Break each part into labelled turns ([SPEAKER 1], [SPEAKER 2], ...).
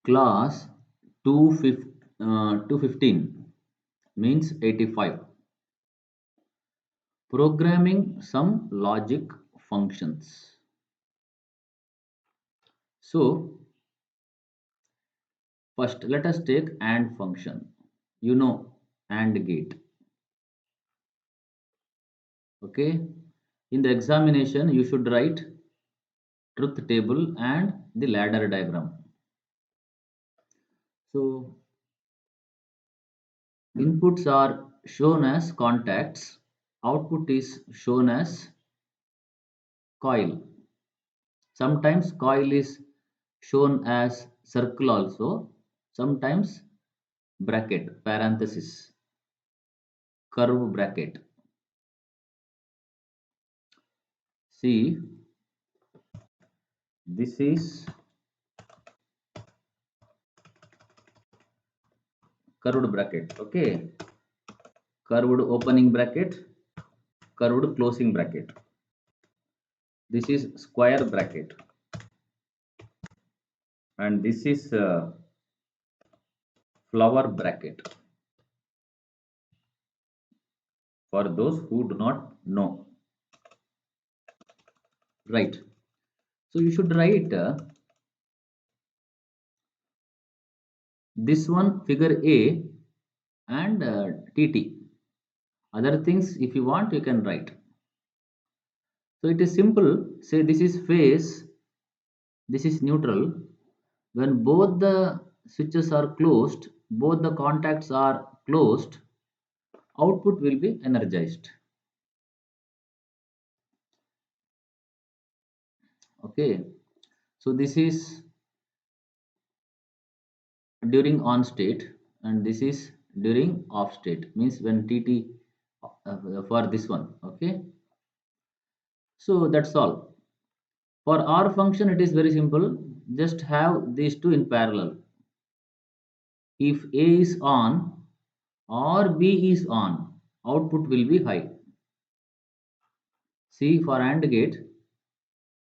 [SPEAKER 1] Class 215 means 85. Programming some logic functions. So, first let us take AND function. You know AND gate. Okay. In the examination, you should write truth table and the ladder diagram. So, inputs are shown as contacts, output is shown as coil. Sometimes coil is shown as circle also, sometimes bracket, parenthesis, curve bracket. See, this is curved bracket, okay? Curved opening bracket, curved closing bracket. This is square bracket, and this is flower bracket for those who do not know. Right. So you should write this one figure A and TT. Other things, if you want, you can write. So it is simple. Say this is phase, this is neutral. When both the switches are closed, both the contacts are closed, output will be energized. Okay. So this is during on state, and this is during off state. Means when TT for this one. Okay. So that's all. For R function, it is very simple. Just have these two in parallel. If A is on or B is on, output will be high. See, for AND gate,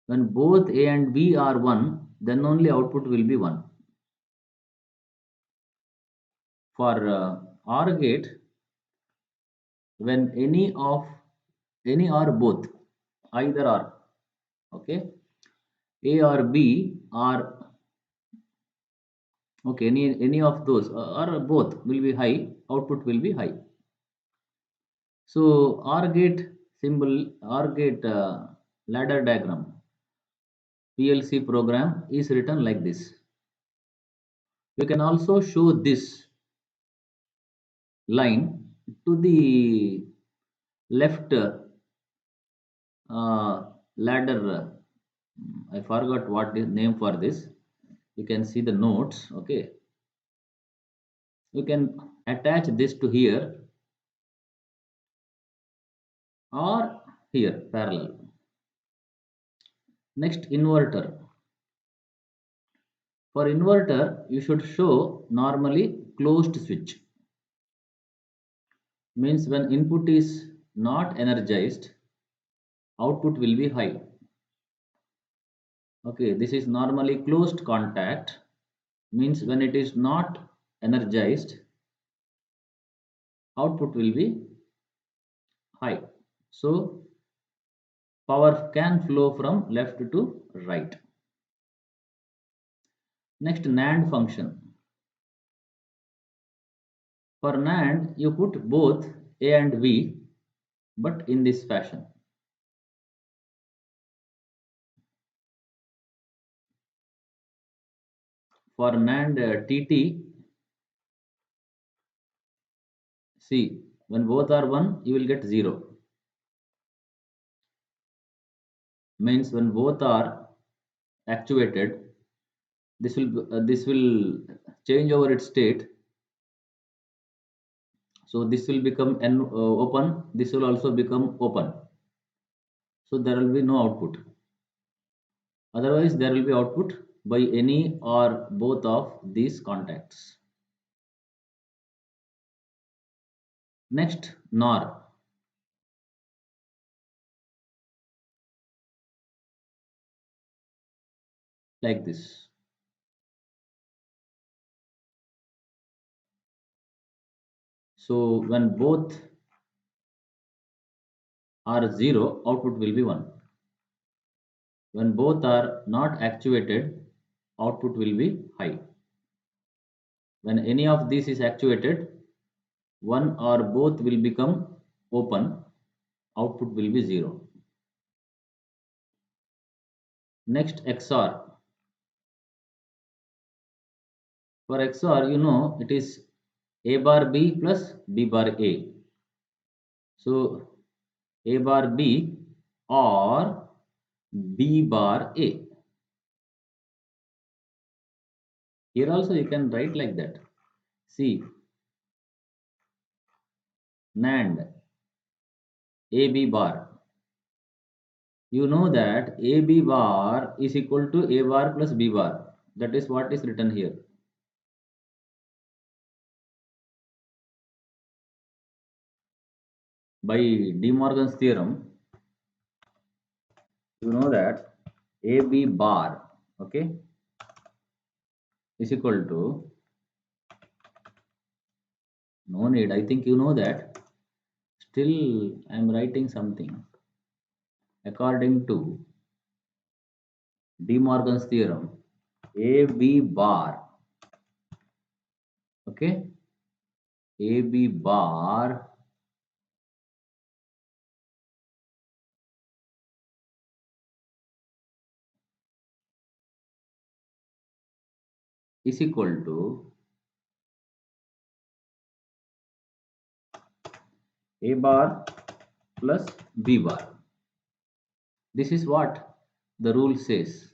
[SPEAKER 1] when both A and B are 1, then only output will be 1. For OR gate, when any or both, either or, okay, A or B are okay, any of those or both will be high, output will be high. So OR gate symbol, OR gate ladder diagram, PLC program is written like this. You can also show this line to the left ladder. I forgot what the name for this. You can see the notes. Okay, you can attach this to here or here parallel. Next, inverter. For inverter, you should show normally closed switch. Means when input is not energized, output will be high. Okay, this is normally closed contact. Means when it is not energized, output will be high. So power can flow from left to right. Next, NAND function. For NAND, you put both A and B, but in this fashion. For NAND TT, see, when both are 1, you will get 0. Means when both are actuated, this will change over its state. So this will become open, this will also become open. So there will be no output. Otherwise, there will be output by any or both of these contacts. Next, NOR. Like this. So when both are 0, output will be 1. When both are not actuated, output will be high. When any of these is actuated, one or both will become open, output will be 0. Next, XOR. For XOR, you know it is A bar B plus B bar A. So A bar B or B bar A. Here also you can write like that. See, NAND AB bar. You know that AB bar is equal to A bar plus B bar. That is what is written here. By De Morgan's theorem, you know that AB bar, okay, is equal to, no need, I think you know that. Still, I am writing something. According to De Morgan's theorem, AB bar, okay, AB bar is equal to A bar plus B bar. This is what the rule says.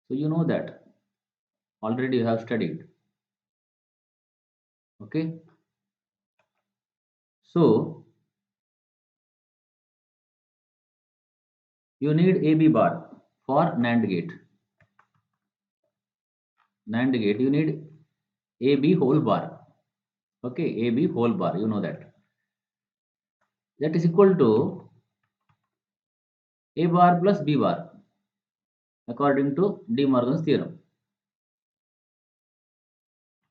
[SPEAKER 1] So you know that already you have studied. Okay. So you need AB bar for NAND gate. NAND gate, you need AB whole bar. Okay, AB whole bar, you know that. That is equal to A bar plus B bar according to De Morgan's theorem.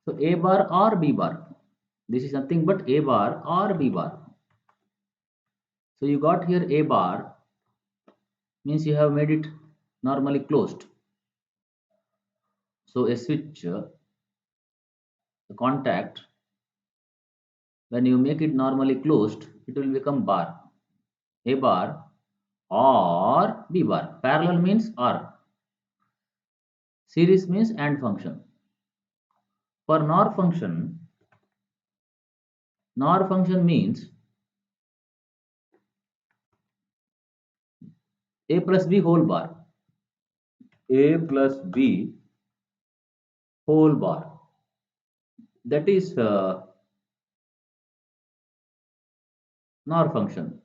[SPEAKER 1] So A bar or B bar. This is nothing but A bar or B bar. So you got here A bar means you have made it normally closed. So a switch, the contact, when you make it normally closed, it will become bar. A bar or B bar. Parallel means or. Series means AND function. For NOR function means A plus B whole bar. A plus B whole bar. That is NOR function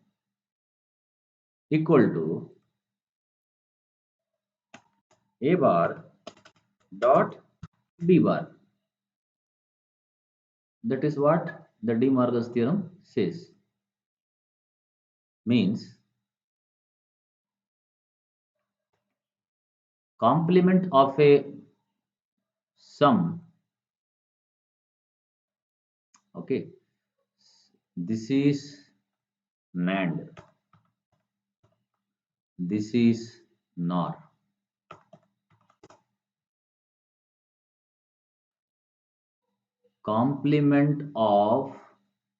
[SPEAKER 1] equal to A bar dot B bar. That is what the De Morgan's theorem says. Means complement of a sum. Okay, this is NAND. This is NOR. Complement of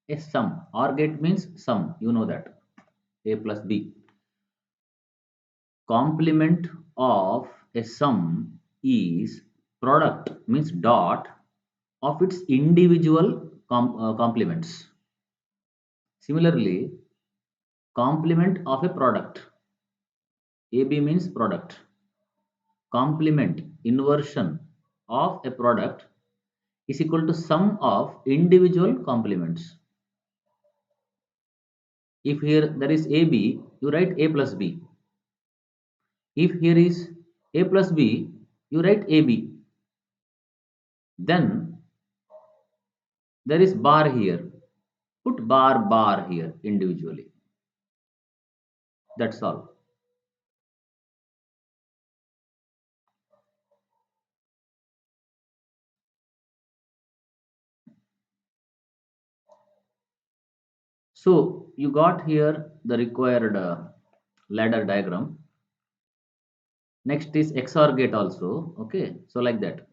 [SPEAKER 1] a sum. OR gate means sum. You know that. A plus B. Complement of a sum is product means dot of its individual complements. Similarly, complement of a product. AB means product. Complement inversion of a product is equal to sum of individual complements. If here there is AB, you write A plus B. If here is A plus B, you write AB. Then there is bar here. Put bar here individually. That's all. So you got here the required ladder diagram. Next is XOR gate also. Okay, so like that.